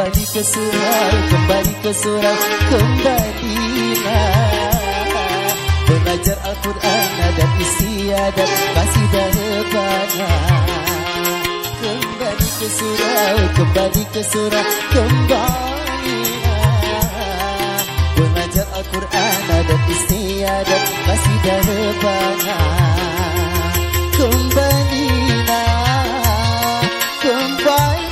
kembali ke surau, kembali ke surau, kembalilah belajar Al-Quran dan istiadat masih dahsyatnya. Kembali ke surau, kembali ke surau, kembalilah belajar Al-Quran dan istiadat masih dahsyatnya. Kembalilah, kembalilah,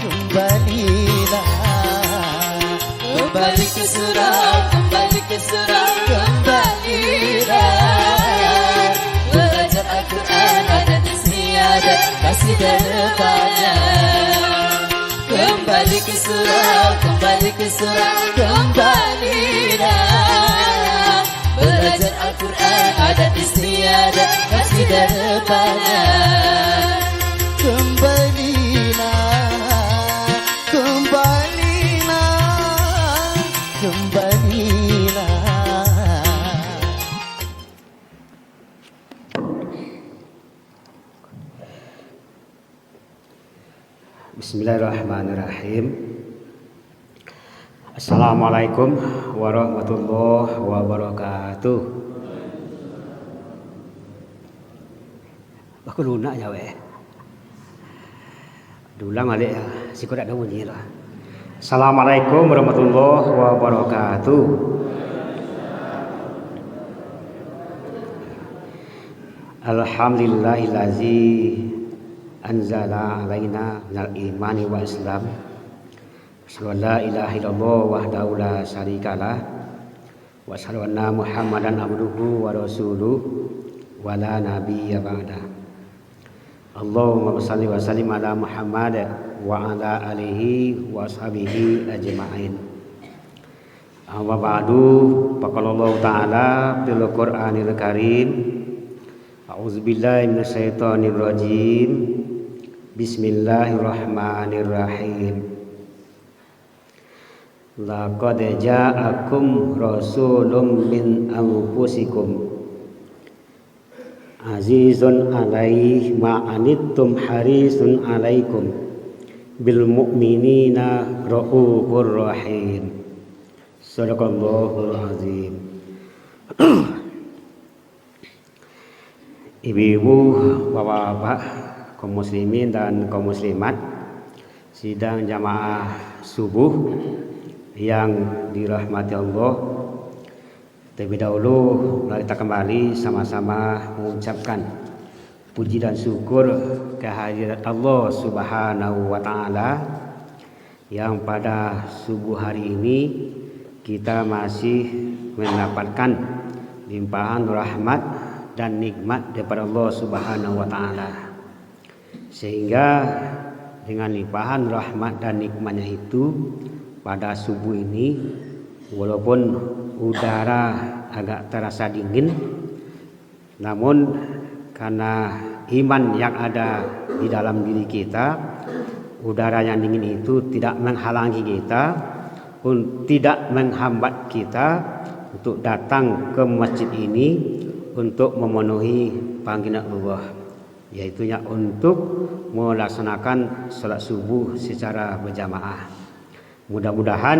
kembalilah, kembali ke surau, kembali ke surau, kembalilah belajar Al-Quran dan istiadat masih dahsyatnya. Kembali ke surau, kembali ke surau, kembalilah belajar Al-Quran dan istiadat masih dahsyatnya. Kembalilah, kembalilah, kembalilah. Bismillahirrahmanirrahim. Assalamualaikum warahmatullahi wabarakatuh. Aku lunak ya weh. Dulang balik ya. Si kau tak ada bunyi lah. Assalamualaikum warahmatullahi wabarakatuh. Alhamdulillahillazi anzala alaina minal imani wa islam. Asyhadu an la ilaha illallah wahdahu la syarikalah wa asyhadu anna Muhammadan abduhu wa rasuluhu wa la nabiyya ba'da. Allahumma shalli wa sallim ala Muhammad wa ala alihi wa ashabihi ajma'in. Amma ba'du, faqala Allah ta'ala fil Qur'anil Karim. A'udzubillahi minasyaitonir rajim. Bismillahirrahmanirrahim. Laqad ja'akum rasulun min anfusikum azizun alaihi ma anittum harisun alaikum bil mu'minina raufur rahim. Shadaqallahul azim. Ibu-ibu, bapak-bapak, kaum muslimin dan kaum muslimat, sidang jamaah subuh yang dirahmati Allah. Terlebih dahulu mari kita kembali sama-sama mengucapkan puji dan syukur kehadirat Allah Subhanahu wa taala yang pada subuh hari ini kita masih mendapatkan limpahan rahmat dan nikmat daripada Allah Subhanahu wa taala. Sehingga dengan limpahan rahmat dan nikmatnya itu pada subuh ini, walaupun udara agak terasa dingin, namun karena iman yang ada di dalam diri kita, udara yang dingin itu tidak menghalangi kita, pun tidak menghambat kita untuk datang ke masjid ini untuk memenuhi panggilan Allah, yaitu untuk melaksanakan salat subuh secara berjamaah. Mudah-mudahan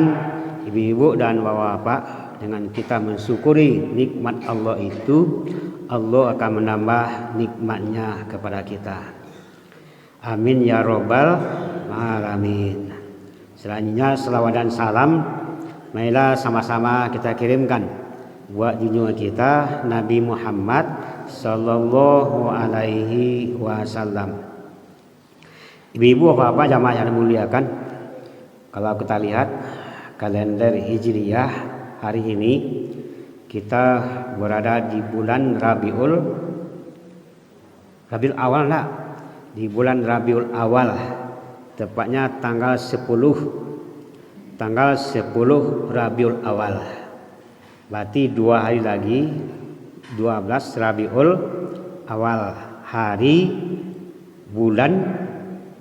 ibu-ibu dan bapak-bapak, dengan kita mensyukuri nikmat Allah itu, Allah akan menambah nikmatnya kepada kita. Amin ya robbal alamin. Selanjutnya selawat dan salam marilah sama-sama kita kirimkan buat junjungan kita Nabi Muhammad sallallahu alaihi wasallam. Ibu-ibu, bapak-bapak, jamaah yang dimuliakan, kalau kita lihat kalender Hijriyah hari ini, kita berada di bulan Rabiul Awal lah, di bulan Rabiul Awal, tepatnya tanggal 10 Rabiul Awal. Berarti 2 hari lagi 12 Rabiul Awal, hari bulan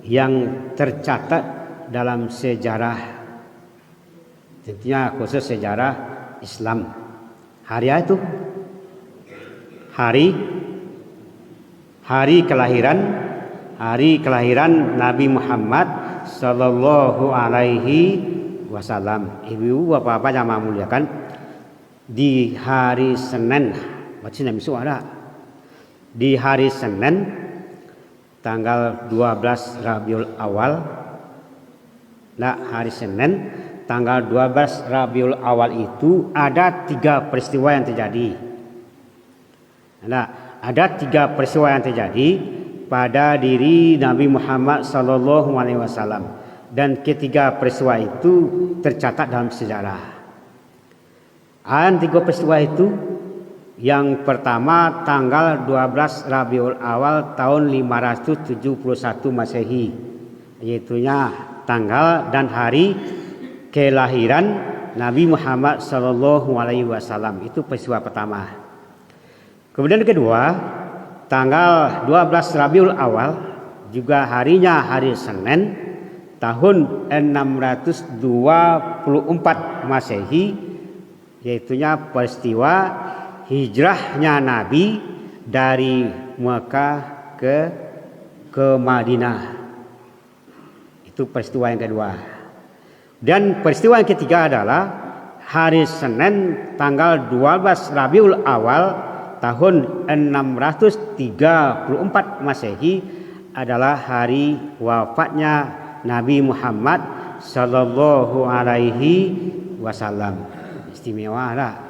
yang tercatat dalam sejarah, tentunya khusus sejarah Islam. Hari itu hari kelahiran hari kelahiran Nabi Muhammad Sallallahu Alaihi Wasallam. Ibu bapak-bapak yang muliakan, di hari Senin, berarti Nabi suara. Di hari Senin tanggal 12 Rabiul Awal. Nah, hari Senin tanggal 12 Rabiul Awal itu ada 3 peristiwa yang terjadi. Nah, ada 3 peristiwa yang terjadi pada diri Nabi Muhammad Sallallahu Alaihi Wasallam, dan ketiga peristiwa itu tercatat dalam sejarah. Ada 3 peristiwa itu. Yang pertama tanggal 12 Rabiul Awal tahun 571 Masehi, yaitunya tanggal dan hari kelahiran Nabi Muhammad Sallallahu Alaihi Wasallam. Itu peristiwa pertama. Kemudian kedua, tanggal 12 Rabiul Awal juga harinya hari Senin tahun 624 Masehi, yaitunya peristiwa hijrahnya Nabi dari Mekah ke Madinah. Itu peristiwa yang kedua. Dan peristiwa yang ketiga adalah hari Senin tanggal 12 Rabiul Awal tahun 634 Masehi adalah hari wafatnya Nabi Muhammad Sallallahu Alaihi Wasallam. Istimewa lah.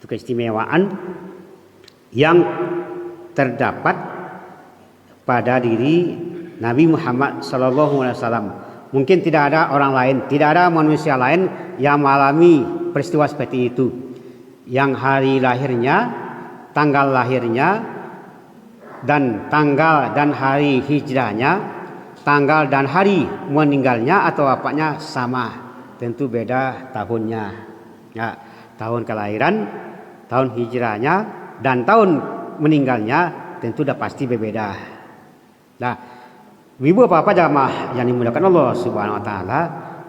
Itu keistimewaan yang terdapat pada diri Nabi Muhammad Sallallahu Alaihi Wasallam. Mungkin tidak ada orang lain, tidak ada manusia lain yang mengalami peristiwa seperti itu. Yang hari lahirnya, tanggal lahirnya, dan tanggal dan hari hijrahnya, tanggal dan hari meninggalnya atau wafatnya sama. Tentu beda tahunnya. Ya, tahun kelahiran, tahun hijrahnya, dan tahun meninggalnya tentu sudah pasti berbeda. Nah, ibu bapak jamaah yang dimuliakan Allah Subhanahu Wa Taala,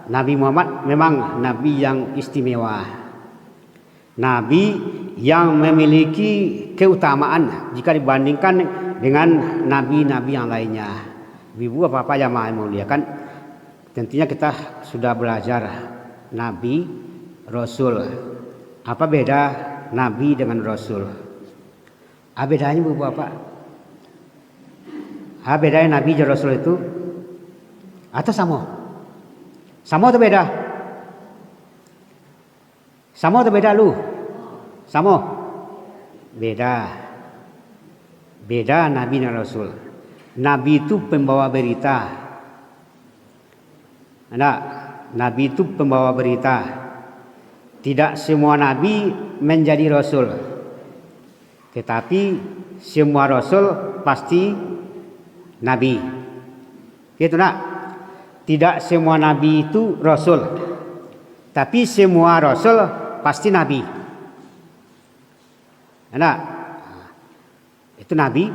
Nabi Muhammad memang Nabi yang istimewa, Nabi yang memiliki keutamaan jika dibandingkan dengan Nabi-Nabi yang lainnya. Ibu bapak jamaah yang dimuliakan, tentunya kita sudah belajar Nabi, Rasul. Apa beda Nabi dengan Rasul? Apa bedanya Bu Bapak? Apa bedanya Nabi dan Rasul itu? Atau sama? Sama atau beda? Sama atau beda lu? Sama? Beda. Beda Nabi dan Rasul. Nabi itu pembawa berita. Nah, Nabi itu pembawa berita. Tidak semua Nabi menjadi Rasul, tetapi semua Rasul pasti Nabi. Gitu nak? Tidak semua Nabi itu Rasul, tapi semua Rasul pasti Nabi. Nah, itu Nabi,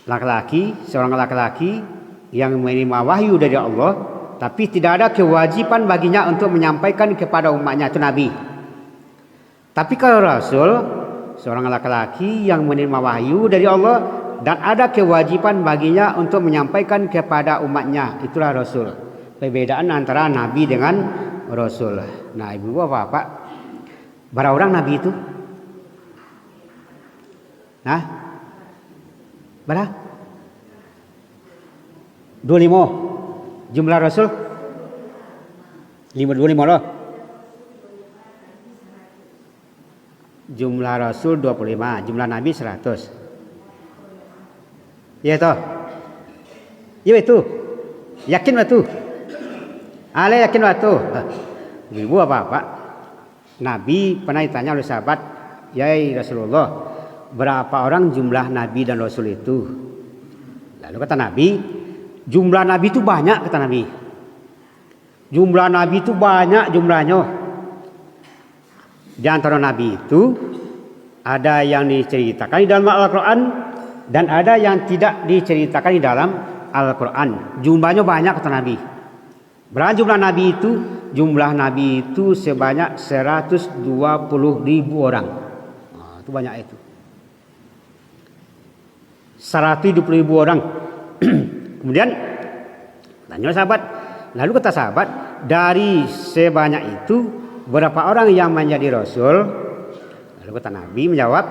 laki-laki, seorang laki-laki yang menerima wahyu dari Allah, tapi tidak ada kewajiban baginya untuk menyampaikan kepada umatnya, itu Nabi. Tapi kalau Rasul, seorang laki-laki yang menerima wahyu dari Allah dan ada kewajiban baginya untuk menyampaikan kepada umatnya, itulah Rasul. Perbedaan antara Nabi dengan Rasul. Nah, ibu bapak, berapa orang Nabi itu? Nah, berapa? 25. Jumlah Rasul 25 loh. Jumlah Rasul 25, jumlah Nabi 100. Ya toh? Ya itu. Yakin betul? Ale yakin betul? Ibu apa? Nabi pernah ditanya oleh sahabat, "Ya Rasulullah, berapa orang jumlah Nabi dan Rasul itu?" Lalu kata Nabi, jumlah Nabi itu banyak, kata Nabi. Jumlah Nabi itu banyak jumlahnya. Di antara Nabi itu ada yang diceritakan di dalam Al-Quran dan ada yang tidak diceritakan di dalam Al-Quran. Jumlahnya banyak, kata Nabi. Berapa jumlah Nabi itu? Jumlah Nabi itu sebanyak 120.000 orang. Nah, itu banyak itu. 120.000 orang Kemudian tanya sahabat, lalu kata sahabat, dari sebanyak itu berapa orang yang menjadi rasul? Lalu kata Nabi menjawab,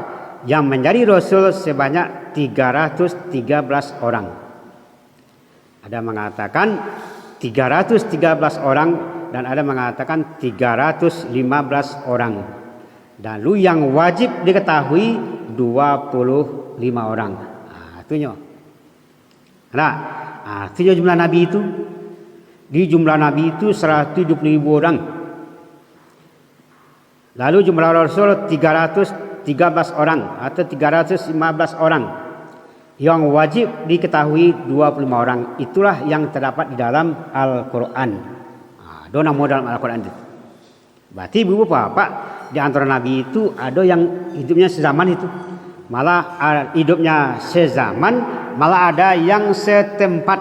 yang menjadi rasul sebanyak 313 orang. Ada mengatakan 313 orang dan ada mengatakan 315 orang. Dan lalu yang wajib diketahui 25 orang. Itunya. Nah, artinya jumlah Nabi itu. Di jumlah Nabi itu 170.000 orang. Lalu jumlah Rasul 313 orang atau 315 orang. Yang wajib diketahui 25 orang. Itulah yang terdapat di dalam Al-Quran. Dona modal Al-Quran itu. Berarti ibu bapak, di antara Nabi itu ada yang hidupnya sezaman itu. Malah hidupnya sezaman, malah ada yang setempat.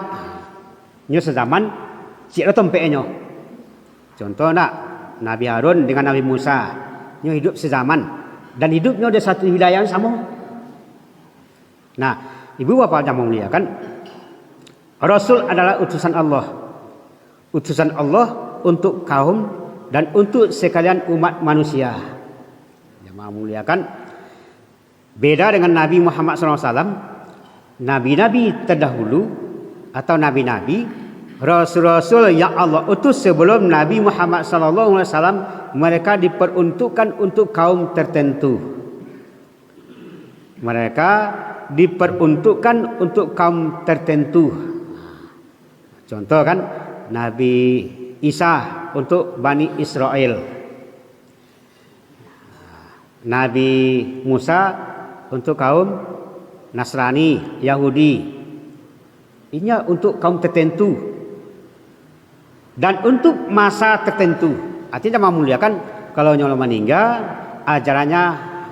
Nyo sezaman, siapa tempatnya. Contoh nak, Nabi Harun dengan Nabi Musa, nyo hidup sezaman dan hidupnya ada satu wilayah yang sama. Nah, ibu bapak yang memuliakan, Rasul adalah utusan Allah. Utusan Allah untuk kaum dan untuk sekalian umat manusia. Yang memuliakan, beda dengan Nabi Muhammad SAW, nabi-nabi terdahulu atau nabi-nabi, rasul-rasul yang Allah utus sebelum Nabi Muhammad SAW, mereka diperuntukkan untuk kaum tertentu. Mereka diperuntukkan untuk kaum tertentu. Contoh kan, Nabi Isa untuk Bani Israel, Nabi Musa untuk kaum Nasrani, Yahudi. Ini untuk kaum tertentu dan untuk masa tertentu. Artinya memuliakan, kalau nyolo meninggal ajarannya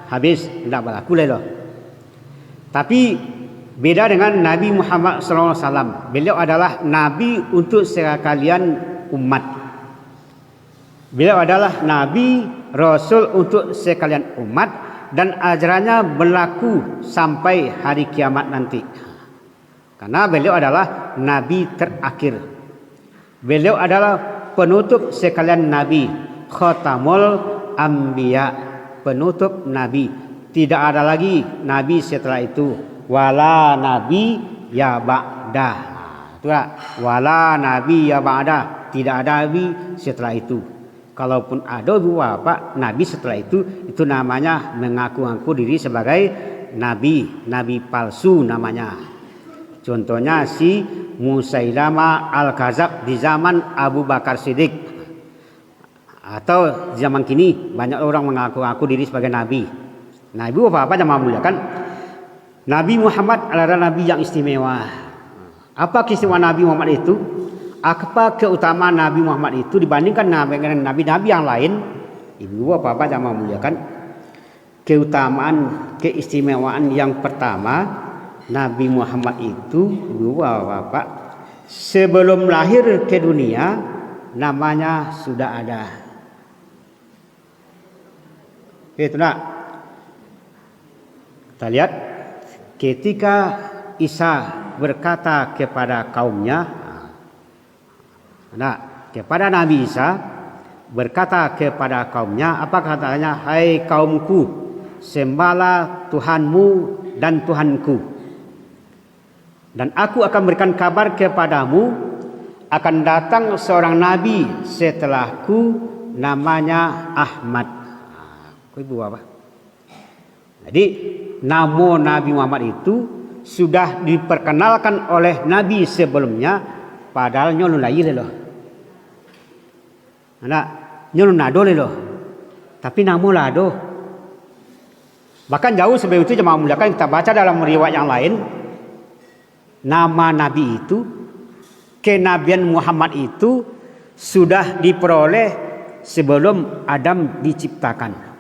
habis, tidak berlaku loh. Tapi beda dengan Nabi Muhammad SAW. Beliau adalah Nabi untuk sekalian umat. Beliau adalah Nabi Rasul untuk sekalian umat dan ajarannya berlaku sampai hari kiamat nanti. Karena beliau adalah Nabi terakhir. Beliau adalah penutup sekalian Nabi, Khatamul Anbiya, penutup Nabi. Tidak ada lagi Nabi setelah itu. Wala Nabi ya ba'da. Itulah wala Nabi ya ba'da. Tidak ada Nabi setelah itu. Kalaupun ada bapak Nabi setelah itu namanya mengaku-ngaku diri sebagai Nabi. Nabi palsu namanya. Contohnya si Musailamah Al-Kadzab di zaman Abu Bakar Siddiq. Atau di zaman kini banyak orang mengaku-ngaku diri sebagai Nabi. Nah, ibu bapak yang memuliakan, Nabi Muhammad adalah Nabi yang istimewa. Apa keistimewaan Nabi Muhammad itu? Apa keutamaan Nabi Muhammad itu dibandingkan nabi-nabi yang lain? Ibu bapak yang memuliakan, keutamaan, keistimewaan yang pertama, Nabi Muhammad itu, ibu bapak, sebelum lahir ke dunia namanya sudah ada. Itu nak. Kita lihat ketika Isa berkata kepada kaumnya, kepada Nabi Isa berkata kepada kaumnya, apa katanya? Hai kaumku, sembahlah Tuhanmu dan Tuhanku. Dan aku akan berikan kabar kepadamu, akan datang seorang nabi setelahku, namanya Ahmad. Ibu apa? Jadi nama Nabi Muhammad itu sudah diperkenalkan oleh Nabi sebelumnya, padahal nyolong lagi loh. Anak nyolong nado loh. Tapi nama lado. Bahkan jauh sebelum itu jemaah muliakan, kita baca dalam riwayat yang lain, nama Nabi itu, kenabian Muhammad itu sudah diperoleh sebelum Adam diciptakan.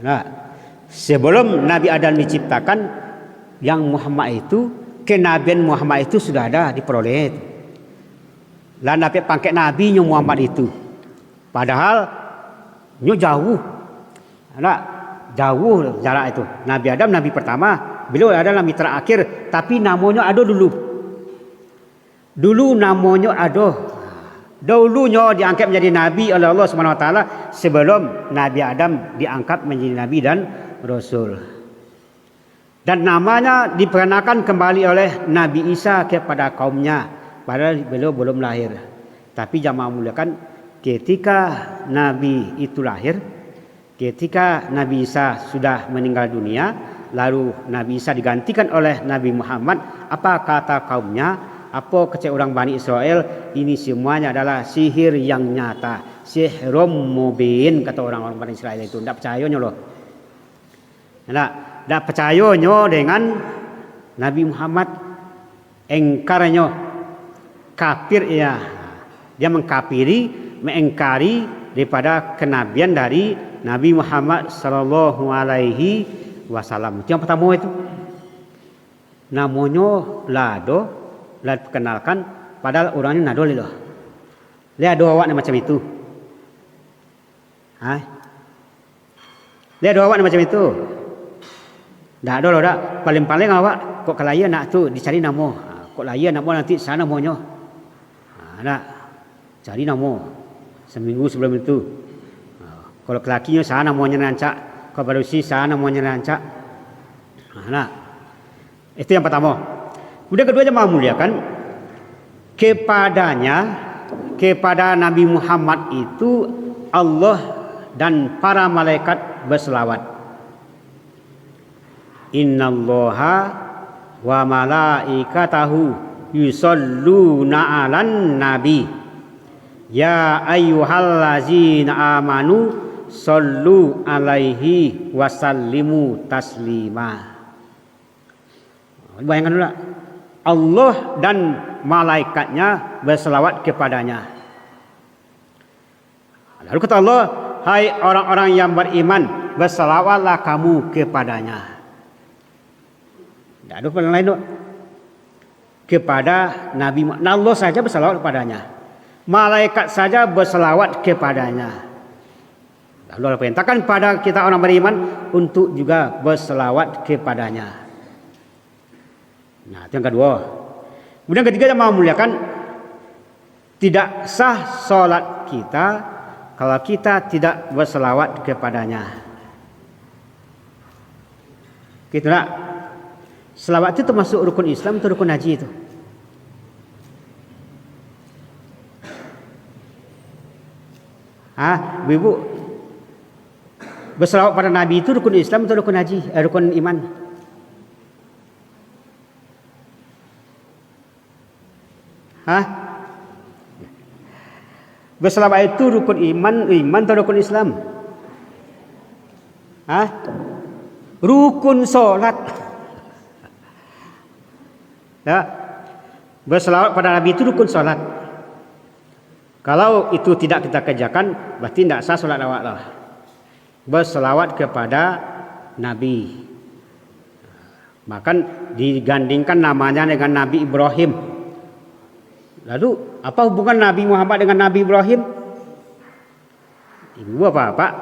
Nah, sebelum Nabi Adam diciptakan, yang Muhammad itu, kenabian Muhammad itu sudah ada diperoleh. Dan dapat pangkat Nabi Muhammad itu. Padahal jauh. Nah, jauh jarak itu. Nabi Adam Nabi pertama, beliau adalah mitra akhir, tapi namanya Ado dulu. Dulu namanya Ado. Dulunya diangkat menjadi nabi oleh Allah Subhanahu wa taala sebelum Nabi Adam diangkat menjadi nabi dan rasul. Dan namanya diperkenalkan kembali oleh Nabi Isa kepada kaumnya, padahal beliau belum lahir. Tapi jamaah muliakan, ketika Nabi itu lahir, ketika Nabi Isa sudah meninggal dunia, lalu Nabi Isa digantikan oleh Nabi Muhammad, apa kata kaumnya? Apa kata orang Bani Israel? Ini semuanya adalah sihir yang nyata, sihrum mubin, kata orang-orang Bani Israel itu. Tidak percayanya loh. Tidak percayanya dengan Nabi Muhammad, engkarnya kafir ya. Dia mengkafiri, mengingkari daripada kenabian dari Nabi Muhammad sallallahu alaihi wasallam. Itu yang pertama itu. Namanya Lado, lah dikenalkan padahal orangnya nadol itu. Lihat dua awak macam itu. Lihat dua awak macam itu. Dah ada loh dah. Paling-paling awak kok kelaya nak tu dicari nama. Kok laya nama nanti sana namanya. Nak cari nama. Seminggu sebelum itu. Kalau kelakinya sana namanya rancak. Kalau barusi sana namanya rancak. Nah, itu yang pertama. Kemudian kedua jemaah muliakan, kepada Nabi Muhammad itu Allah dan para malaikat berselawat. Innallaha wa malaikatahu yusholluna 'alan nabi ya ayyuhallazina amanu shollu 'alaihi wasallimu taslima. Bayangkan dulu, Allah dan malaikatnya berselawat kepadanya. Lalu kata Allah, hai orang-orang yang beriman, berselawatlah kamu kepadanya. Tidak ada orang lain dok. Kepada Nabi Muhammad, Allah saja berselawat kepadanya. Malaikat saja berselawat kepadanya. Lalu Allah perintahkan pada kita orang beriman untuk juga berselawat kepadanya. Nah, itu yang kedua. Kemudian ketiga yang mau muliakan, tidak sah solat kita kalau kita tidak berselawat kepadanya. Gitu tak? Selawat itu termasuk rukun Islam atau rukun haji itu? Ibu, berselawat pada Nabi itu rukun Islam atau rukun haji? Rukun iman? Berselawat itu rukun iman atau rukun Islam? Rukun solat. Ya, berselawat pada Nabi itu rukun solat. Kalau itu tidak kita kerjakan, berarti tidak sah solat awak lah. Berselawat kepada Nabi. Bahkan digandingkan namanya dengan Nabi Ibrahim. Lalu apa hubungan Nabi Muhammad dengan Nabi Ibrahim? Ibu bapak,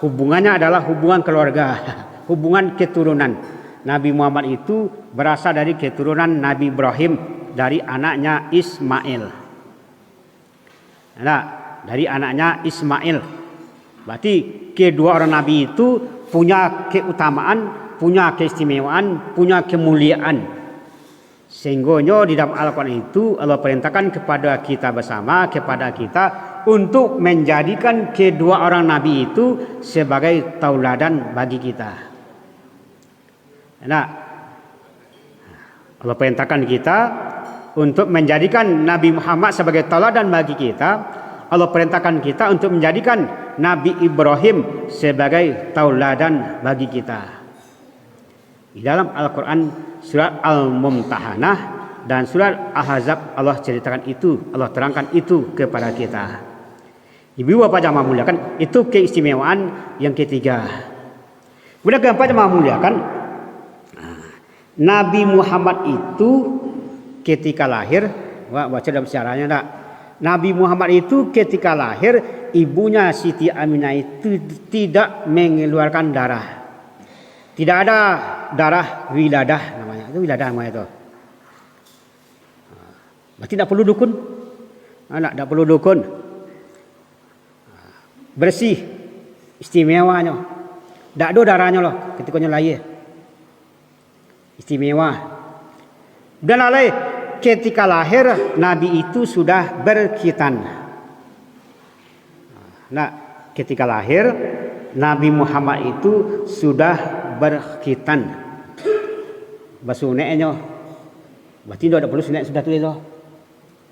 hubungannya adalah hubungan keluarga, hubungan keturunan. Nabi Muhammad itu berasal dari keturunan Nabi Ibrahim dari anaknya Ismail. Nah, dari anaknya Ismail. Berarti kedua orang Nabi itu punya keutamaan, punya keistimewaan, punya kemuliaan. Sehingga di dalam Al-Quran itu Allah perintahkan kepada kita bersama, kepada kita untuk menjadikan kedua orang Nabi itu sebagai tauladan bagi kita. Nah, Allah perintahkan kita untuk menjadikan Nabi Muhammad sebagai tauladan bagi kita. Allah perintahkan kita untuk menjadikan Nabi Ibrahim sebagai tauladan bagi kita. Di dalam Al-Quran surat Al-Mumtahanah dan surat Al-Ahzab Allah ceritakan itu, Allah terangkan itu kepada kita. Ibu bapak jamaah muliakan, itu keistimewaan yang ketiga. Kemudian keempat jamaah muliakan, Nabi Muhammad itu ketika lahir, baca dalam sejarahnya tak? Nabi Muhammad itu ketika lahir, ibunya Siti Aminah itu tidak mengeluarkan darah. Tidak ada darah wiladah namanya. Itu wiladah namanya itu. Berarti tidak perlu dukun. Tidak perlu dukun. Bersih, istimewanya. Tidak ada darahnya loh ketika lahir. Istimewa. Dan alai ketika lahir Nabi itu sudah berkhitan. Nah, ketika lahir Nabi Muhammad itu sudah berkhitan. Basuneknya. Berarti tidak ada perlu sunek sudah tulis loh.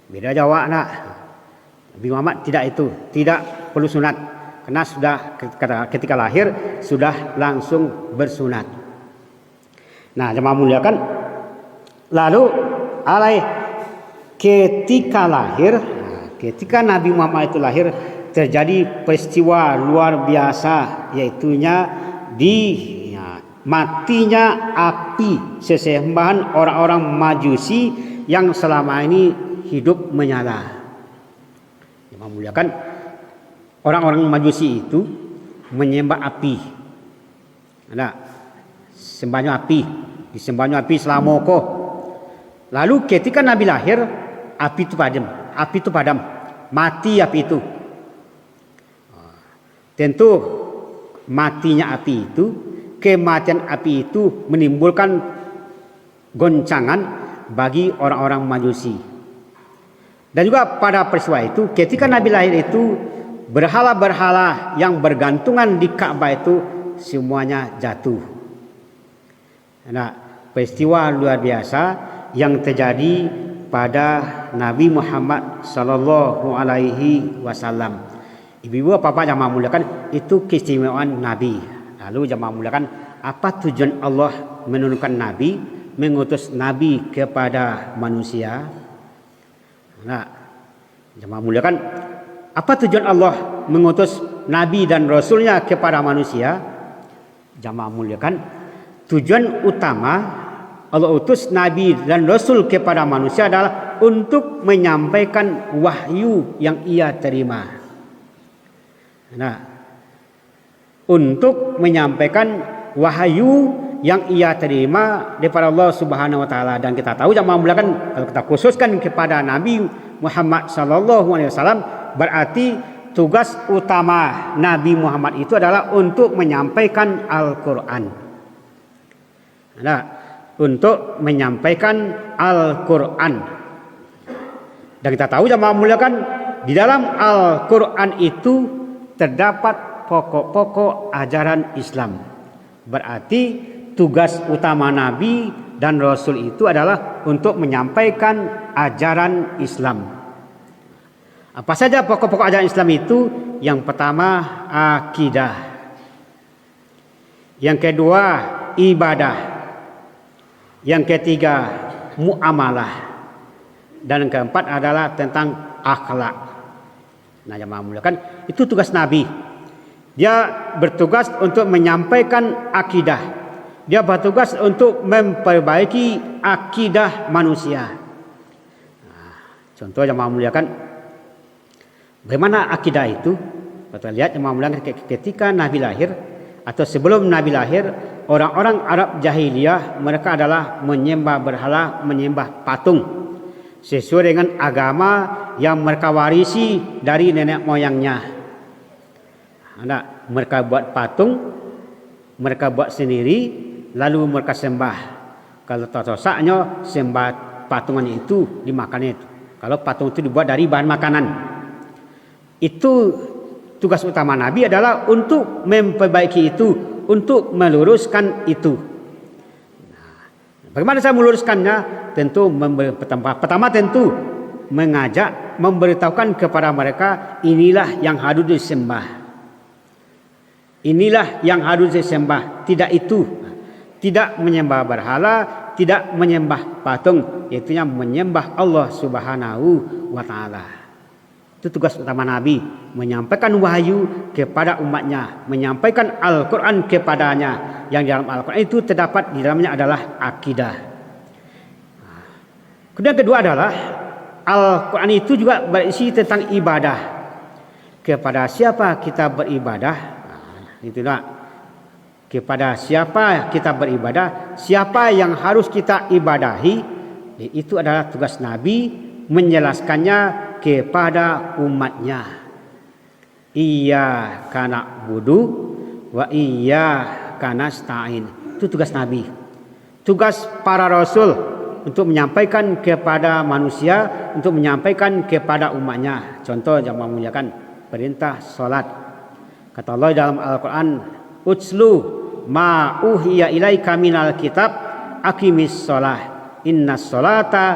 Beda Jawa nak. Nabi Muhammad tidak itu, tidak perlu sunat. Karena sudah ketika lahir sudah langsung bersunat. Nah, jemaah muliakan. Lalu alai ketika lahir, ketika Nabi Muhammad itu lahir terjadi peristiwa luar biasa, yaitunya matinya api sesembahan orang-orang Majusi yang selama ini hidup menyala. Jemaah muliakan, orang-orang Majusi itu menyembah api. Ada sembahnya api, disembahnya api selamoko. Lalu ketika Nabi lahir, api itu padam, mati api itu. Tentu matinya api itu, kematian api itu menimbulkan goncangan bagi orang-orang Majusi. Dan juga pada peristiwa itu, ketika Nabi lahir itu, berhala-berhala yang bergantungan di Ka'bah itu semuanya jatuh. Nah, peristiwa luar biasa yang terjadi pada Nabi Muhammad sallallahu alaihi wasallam. Ibu-ibu, bapak jamaah muliakan, itu keistimewaan Nabi. Lalu jamaah muliakan, apa tujuan Allah menurunkan Nabi, mengutus Nabi kepada manusia? Nah, jamaah muliakan, apa tujuan Allah mengutus Nabi dan Rasulnya kepada manusia? Jamaah muliakan, tujuan utama Allah utus Nabi dan Rasul kepada manusia adalah untuk menyampaikan wahyu yang ia terima. Nah, untuk menyampaikan wahyu yang ia terima daripada Allah Subhanahu wa taala. Dan kita tahu jamaah muliakan, kalau kita khususkan kepada Nabi Muhammad sallallahu alaihi wasallam, berarti tugas utama Nabi Muhammad itu adalah untuk menyampaikan Al-Qur'an. Nah, untuk menyampaikan Al-Qur'an. Dan kita tahu jamaah muliakan, di dalam Al-Qur'an itu terdapat pokok-pokok ajaran Islam. Berarti tugas utama Nabi dan Rasul itu adalah untuk menyampaikan ajaran Islam. Apa saja pokok-pokok ajaran Islam itu? Yang pertama, akidah. Yang kedua, ibadah. Yang ketiga, muamalah. Dan yang keempat adalah tentang akhlak. Nah, jemaah muliakan, itu tugas Nabi. Dia bertugas untuk menyampaikan akidah. Dia bertugas untuk memperbaiki akidah manusia. Nah, contoh jemaah muliakan, bagaimana akidah itu? Kita lihat jemaah muliakan, ketika Nabi lahir atau sebelum Nabi lahir, orang-orang Arab jahiliyah mereka adalah menyembah berhala, menyembah patung sesuai dengan agama yang mereka warisi dari nenek moyangnya. Nah, mereka buat patung, mereka buat sendiri, lalu mereka sembah. Kalau tosaknya sembah patungan itu dimakan itu. Kalau patung itu dibuat dari bahan makanan, itu tugas utama Nabi adalah untuk memperbaiki itu, untuk meluruskan itu. Bagaimana saya meluruskannya? Tentu pertama tentu mengajak, memberitahukan kepada mereka, inilah yang harus disembah. Inilah yang harus disembah, tidak itu. Tidak menyembah berhala, tidak menyembah patung, yaitu menyembah Allah Subhanahu wa taala. Itu tugas utama Nabi, menyampaikan wahyu kepada umatnya, menyampaikan Al-Qur'an kepadanya. Yang dalam Al-Qur'an itu terdapat di dalamnya adalah akidah. Kemudian kedua adalah Al-Qur'an itu juga berisi tentang ibadah. Kepada siapa kita beribadah? Itulah kepada siapa kita beribadah, siapa yang harus kita ibadahi, itu adalah tugas Nabi menjelaskannya kepada umatnya. Iyyaka na'budu wa iyyaka nasta'in. Itu tugas Nabi. Tugas para rasul untuk menyampaikan kepada manusia, untuk menyampaikan kepada umatnya. Contoh yang memuliakan perintah salat. Kata Allah dalam Al-Qur'an, "Utslu ma uhiya ilaika minal kitab aqimis shalah. Innas sholata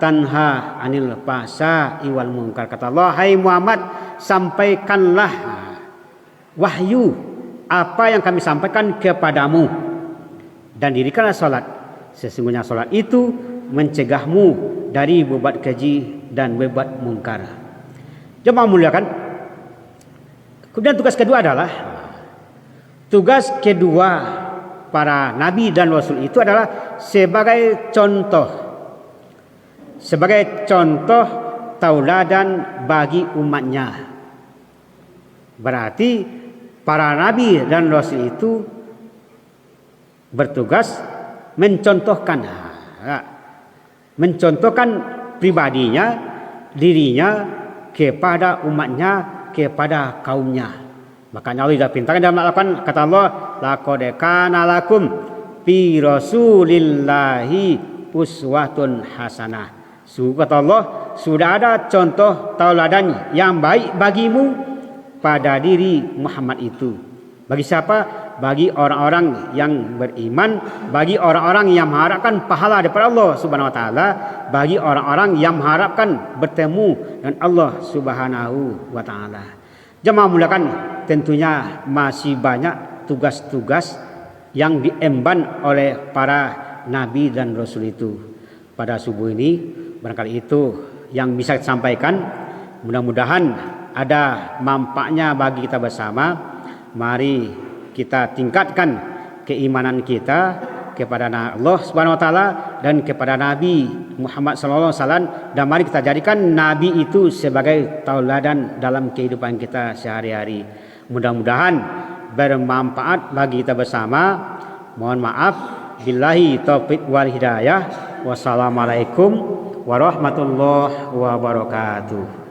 tanha anil fahsya'i wal munkar." Kata Allah, hai Muhammad, sampaikanlah wahyu apa yang kami sampaikan kepadamu dan dirikanlah salat. Sesungguhnya salat itu mencegahmu dari berbuat keji dan berbuat mungkar. Jemaah muliakan. Kemudian tugas kedua adalah para nabi dan rasul itu adalah sebagai contoh tauladan bagi umatnya. Berarti para nabi dan rasul itu bertugas mencontohkan pribadinya, dirinya kepada umatnya, kepada kaumnya. Makanya Allah sudah perintahkan dalam Al-Quran, kata Allah, laqad kana lakum fi rasulillahi uswatun hasanah. Kata Allah, sudah ada contoh tauladan yang baik bagimu pada diri Muhammad itu. Bagi siapa? Bagi orang-orang yang beriman, bagi orang-orang yang mengharapkan pahala daripada Allah Subhanahu wa taala, bagi orang-orang yang mengharapkan bertemu dengan Allah Subhanahu wa taala. Jemaah muliakan, tentunya masih banyak tugas-tugas yang diemban oleh para nabi dan rasul itu. Pada subuh ini barangkali itu yang bisa disampaikan. Mudah-mudahan ada manfaatnya bagi kita bersama. Mari kita tingkatkan keimanan kita kepada Allah Subhanahu wa taala dan kepada Nabi Muhammad sallallahu alaihi wasallam, dan mari kita jadikan nabi itu sebagai tauladan dalam kehidupan kita sehari-hari. Mudah-mudahan bermanfaat bagi kita bersama. Mohon maaf, billahi taufik wal hidayah. Wassalamualaikum warahmatullahi wabarakatuh.